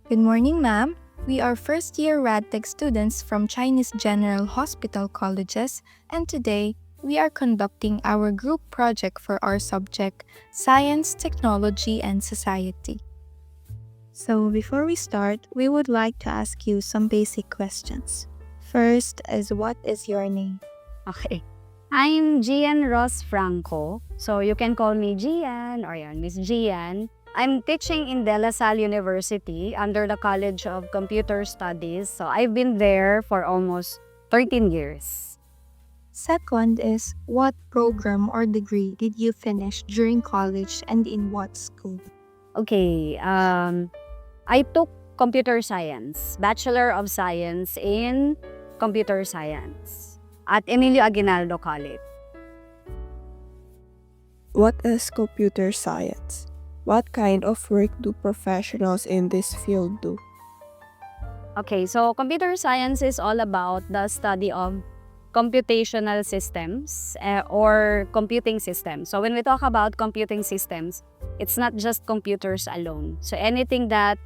Good morning, ma'am. We are first-year RadTech students from Chinese General Hospital Colleges, and today we are conducting our group project for our subject, Science, Technology, and Society. So before we start, we would like to ask you some basic questions. First is, what is your name? Okay. I'm Gian Ross Franco. So you can call me Gian or Miss Gian. I'm teaching in De La Salle University under the College of Computer Studies. So I've been there for almost 13 years. Second is, what program or degree did you finish during college and in what school? Okay. I took computer science, Bachelor of Science in Computer Science at Emilio Aguinaldo College. What is computer science? What kind of work do professionals in this field do? Okay, so computer science is all about the study of computational systems or computing systems. So when we talk about computing systems, it's not just computers alone. So anything that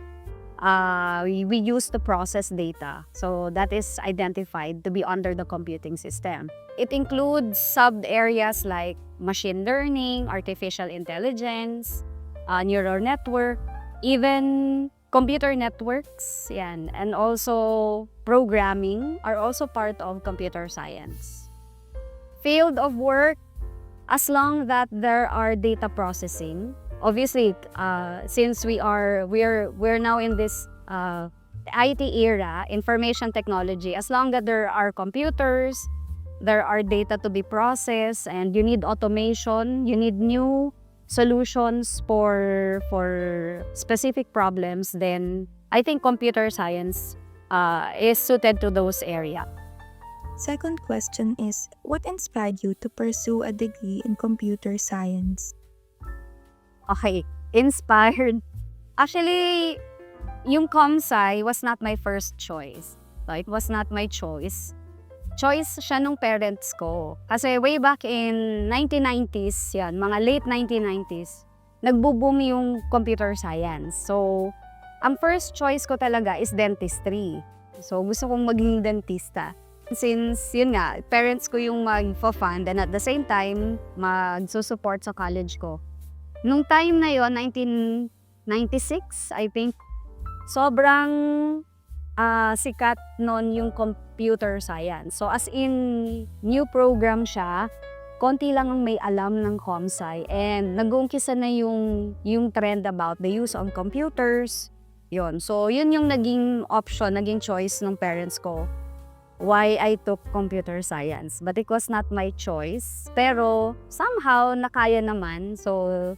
we use to process data, so that is identified to be under the computing system. It includes sub-areas like machine learning, artificial intelligence, neural network, even computer networks, yan, and also programming are also part of computer science. Field of work, as long that there are data processing, obviously, since we're now in this IT era, information technology, as long that there are computers, there are data to be processed, and you need automation, you need new solutions for specific problems, then I think computer science is suited to those areas. Second question is, what inspired you to pursue a degree in computer science? Okay, inspired. Actually, yung ComSci was not my first choice. So, it was not my choice. Choice siya nung parents ko. Kasi way back in 1990s, yan, mga late 1990s, nagbo-boom yung computer science. So, ang first choice ko talaga is dentistry. So, gusto kong maging dentista. Since, yun nga, parents ko yung mag-fund and at the same time, mag-support sa college ko. Nung time na yon, 1996, I think, sobrang sikat noon yung computer science. So as in, new program siya, konti lang ang may alam ng ComSci and nag-uumpisa na yung trend about the use of computers. Yon. So yun yung naging option, naging choice ng parents ko why I took computer science. But it was not my choice. Pero somehow nakaya naman. So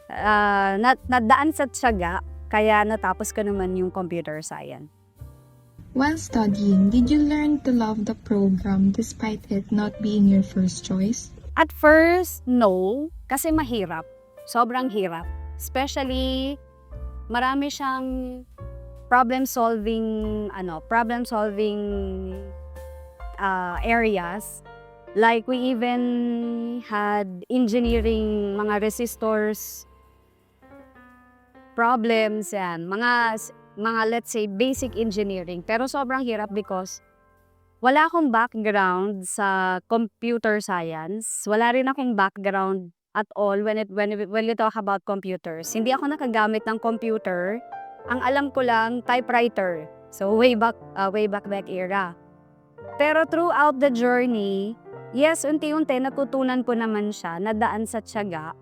nadaan sa tiyaga, kaya natapos ko naman yung computer science. While studying, did you learn to love the program despite it not being your first choice? At first, no. Kasi mahirap. Sobrang hirap. Especially, marami siyang problem-solving areas. Like, we even had engineering, mga resistors, problems, yan. Mga let's say basic engineering, pero sobrang hirap because wala akong background sa computer science, wala rin akong background at all when we talk about computers. Hindi ako nakagamit ng computer, ang alam ko lang typewriter. So way back that era. Pero throughout the journey, yes, unti-unti natutunan ko naman siya, nadaan sa tiyaga.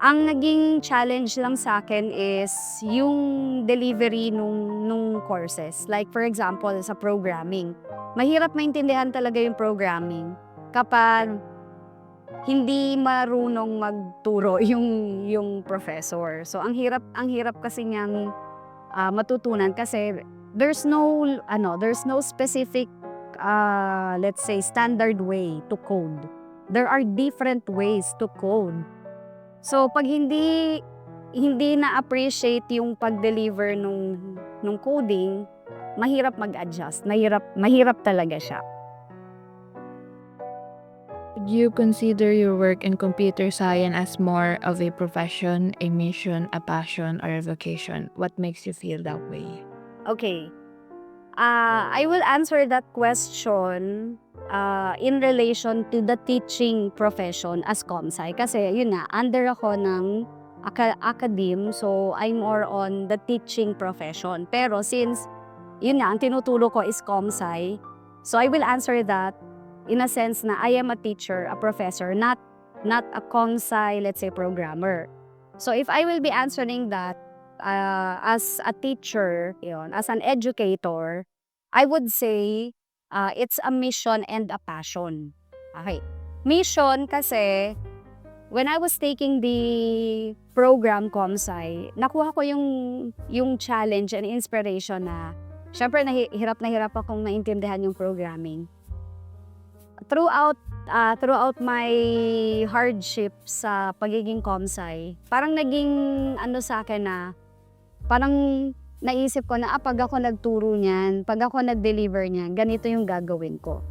Ang naging challenge lang sa akin is yung delivery nung courses. Like for example, sa programming. Mahirap maintindihan talaga yung programming kapag hindi marunong magturo yung professor. So ang hirap kasi niyang matutunan kasi there's no specific let's say standard way to code. There are different ways to code. So pag hindi na-appreciate yung pag-deliver nung coding, mahirap mag-adjust. Mahirap talaga siya. Would you consider your work in computer science as more of a profession, a mission, a passion, or a vocation? What makes you feel that way? Okay. I will answer that question in relation to the teaching profession as ComSci. Kasi yun nga, under ako ng academe, so I'm more on the teaching profession. Pero since yun nga, ang tinuturo ko is ComSci, so I will answer that in a sense na I am a teacher, a professor, not a ComSci, let's say, programmer. So if I will be answering that as a teacher, yun, as an educator, I would say it's a mission and a passion. Okay. Mission kasi when I was taking the program ComSci, nakuha ko yung challenge and inspiration na syempre na hirap akong maintindihan yung programming. Throughout my hardship sa pagiging ComSci, parang naging ano sa akin na parang naisip ko na pag ako nagturo niyan, pag ako nag-deliver niyan, ganito yung gagawin ko.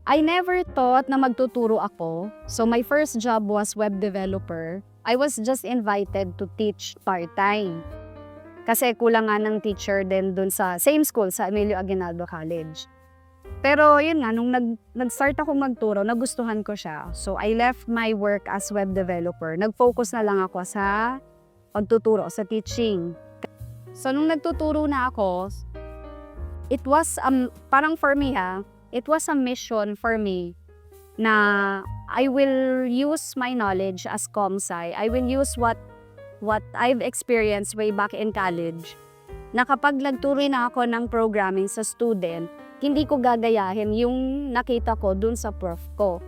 I never thought na magtuturo ako. So my first job was web developer. I was just invited to teach part-time. Kasi kulang nga ng teacher din dun sa same school, sa Emilio Aguinaldo College. Pero yun nga, nung nag-start ako magturo, nagustuhan ko siya. So I left my work as web developer. Nag-focus na lang ako sa pagtuturo, sa teaching. So nung nagtuturo na ako, it was parang for me it was a mission for me na I will use my knowledge as ComSci. I will use what I've experienced way back in college. Na kapag nagturo na ako ng programming sa student, hindi ko gagayahin yung nakita ko dun sa prof ko.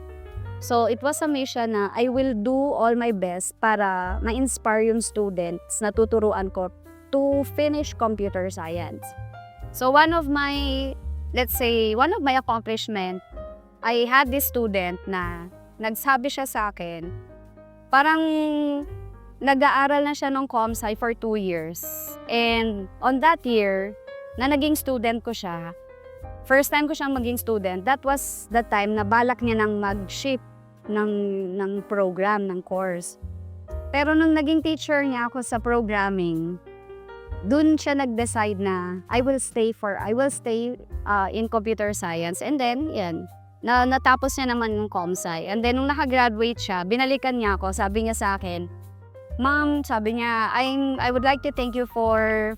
So it was a mission na I will do all my best para ma-inspire yung students na tuturuan ko to finish computer science. So one of my accomplishment, I had this student na nagsabi siya sa akin, parang nag-aaral na siya ng ComSci for 2 years. And on that year, na naging student ko siya, first time ko siyang maging student, that was the time na balak niya nang mag-shift ng program, ng course. Pero nung naging teacher niya ako sa programming, dun siya nag-decide na I will stay in computer science. And then, yan, natapos niya naman yung ComSci. And then, nung nakagraduate siya, binalikan niya ako, sabi niya sa akin, Ma'am, sabi niya, I would like to thank you for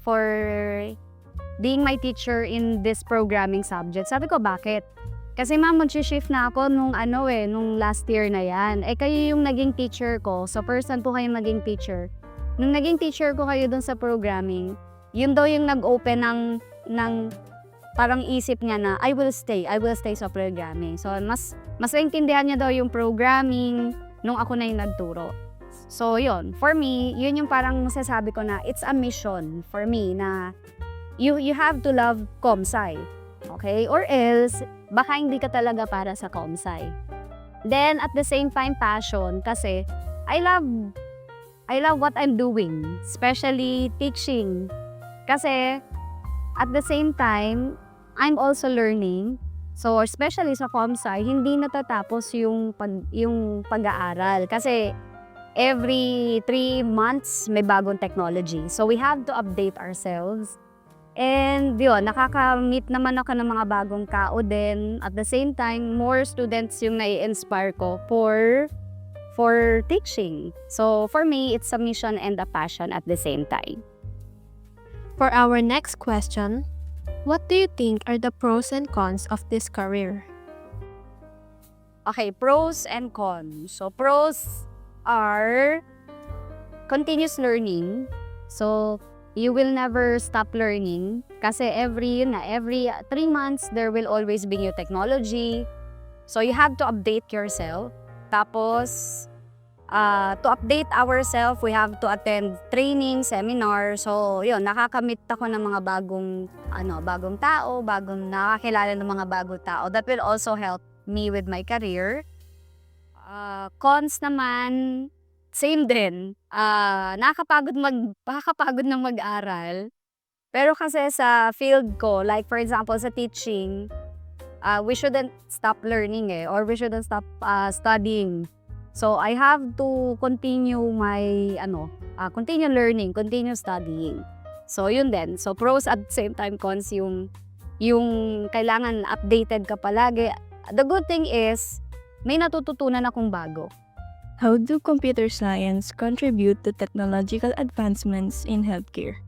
being my teacher in this programming subject. Sabi ko, bakit? Kasi ma'am, mag-shift na ako nung last year na yan. Kayo yung naging teacher ko. So, first time po kayong naging teacher. Nung naging teacher ko kayo dun sa programming, yun daw yung nag-open ng parang isip niya na I will stay sa programming. So, mas naintindihan niya daw yung programming nung ako na yung nagturo. So, yun. For me, yun yung parang masasabi ko na it's a mission for me na you have to love ComSci. Okay? Or else, baka hindi ka talaga para sa ComSci. Then, at the same time, passion. Kasi, I love what I'm doing. Especially teaching. Kasi, at the same time, I'm also learning. So, especially sa ComSci, hindi natatapos yung pag-aaral. Kasi, every 3 months, may bagong technology. So, we have to update ourselves. And yun, nakaka-meet naman ako ng mga bagong tao din. At the same time, more students yung nai-inspire ko for teaching. So, for me, it's a mission and a passion at the same time. For our next question, what do you think are the pros and cons of this career? Okay, pros and cons. So, pros are continuous learning. So, you will never stop learning kasi every 3 months there will always be new technology. So you have to update yourself. Tapos to update ourselves, we have to attend training, seminar. So yun, nakakamit ako ng mga bagong tao, nakakilala ng mga bagong tao. That will also help me with my career. Cons naman, same din. Nakakapagod ng mag-aral. Pero kasi sa field ko, like for example sa teaching, we shouldn't stop learning or we shouldn't stop studying. So I have to continue my continue learning, continue studying. So yun din. So pros at the same time cons yung kailangan updated ka palagi. The good thing is may natututunan akong bago. How do computer science contribute to technological advancements in healthcare?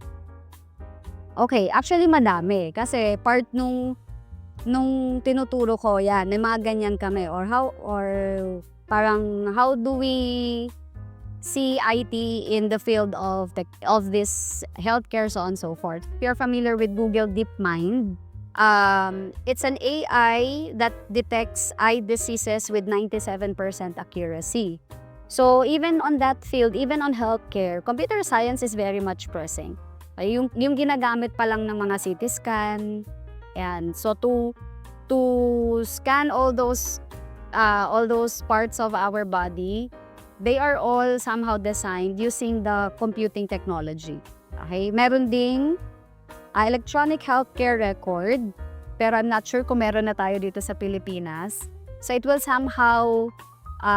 Okay, actually madami kasi part nung tinuturo ko yan, may mga ganyan kami or parang how do we see IT in the field of this healthcare, so on and so forth. If you're familiar with Google DeepMind, it's an AI that detects eye diseases with 97% accuracy. So even on that field, even on healthcare, computer science is very much pressing. Yung ginagamit pa lang ng mga CT scan, yan. So to scan all those parts of our body, they are all somehow designed using the computing technology. Okay? Meron ding electronic healthcare record, pero I'm not sure kung meron na tayo dito sa Pilipinas. So it will somehow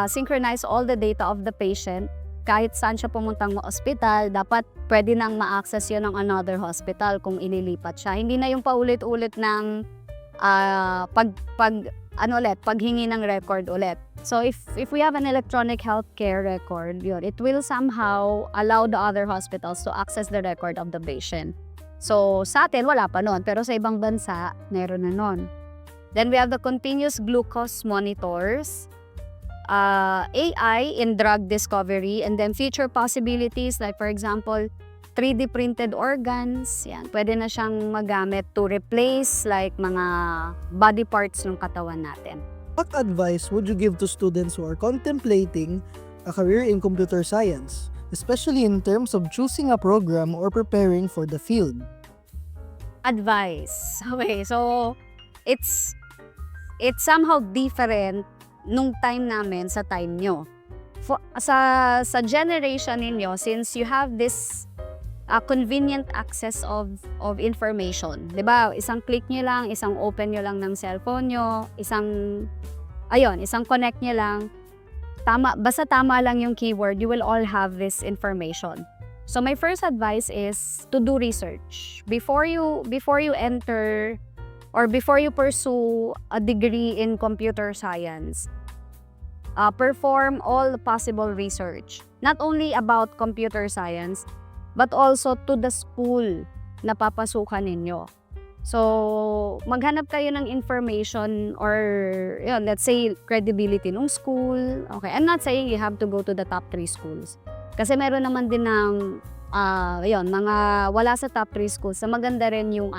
synchronize all the data of the patient. Kahit saan siya pumuntang ospital, dapat pwede nang ma-access yun ng another hospital kung ililipat siya. Hindi na yung paulit-ulit ng paghingi ng record ulit. So if we have an electronic healthcare record, yun, it will somehow allow the other hospitals to access the record of the patient. So sa atin, wala pa nun, pero sa ibang bansa, meron na nun. Then we have the continuous glucose monitors, AI in drug discovery, and then future possibilities like for example 3D printed organs, yan, pwede na siyang magamit to replace like mga body parts ng katawan natin. What advice would you give to students who are contemplating a career in computer science, especially in terms of choosing a program or preparing for the field? Advice. Okay, so it's somehow different nung time namin sa time nyo. Sa generation ninyo, since you have this convenient access of information, 'di ba? Isang click nyo lang, isang open nyo lang ng cellphone nyo, isang connect nyo lang. Basta tama lang yung keyword, you will all have this information. So my first advice is to do research before you enter or before you pursue a degree in computer science. Perform all possible research, not only about computer science, but also to the school na papasukan ninyo. So, maghanap kayo ng information or, let's say, credibility ng school. Okay, I'm not saying you have to go to the top 3 schools. Kasi meron naman din ng, mga wala sa top 3 schools na maganda rin yung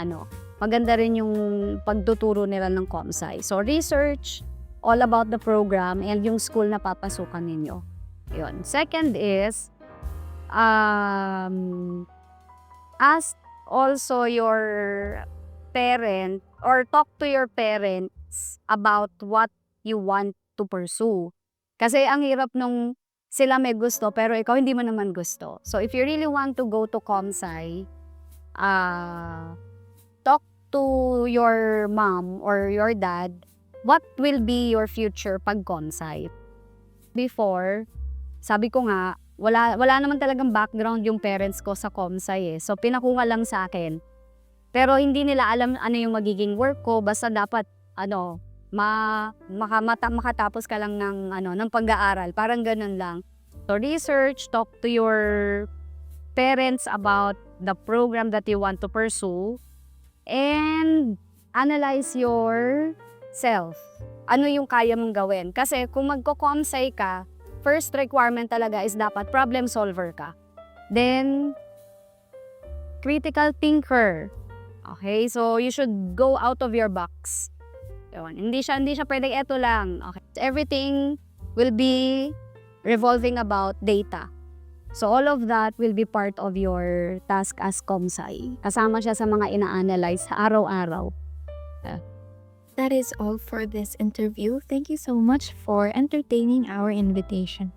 pagtuturo nila ng ComSci. So, research all about the program and yung school na papasukan ninyo. Yun. Second is, ask also your parent or talk to your parents about what you want to pursue. Kasi ang hirap nung sila may gusto pero ikaw hindi mo naman gusto. So if you really want to go to ComSci, talk to your mom or your dad what will be your future pag ComSci. Before, sabi ko nga, wala naman talagang background yung parents ko sa ComSci So pinakuha lang sa akin. Pero hindi nila alam ano yung magiging work ko, basta dapat makatapos ka lang ng pag-aaral, parang ganun lang. So research, talk to your parents about the program that you want to pursue and analyze yourself. Ano yung kaya mong gawin? Kasi kung magko-ComSci ka, first requirement talaga is dapat problem solver ka. Then, critical thinker. Okay? So, you should go out of your box. Yun. Hindi siya pwedeng eto lang. Okay? Everything will be revolving about data. So, all of that will be part of your task as ComSci. Kasama siya sa mga ina-analyze araw-araw. That is all for this interview. Thank you so much for entertaining our invitation.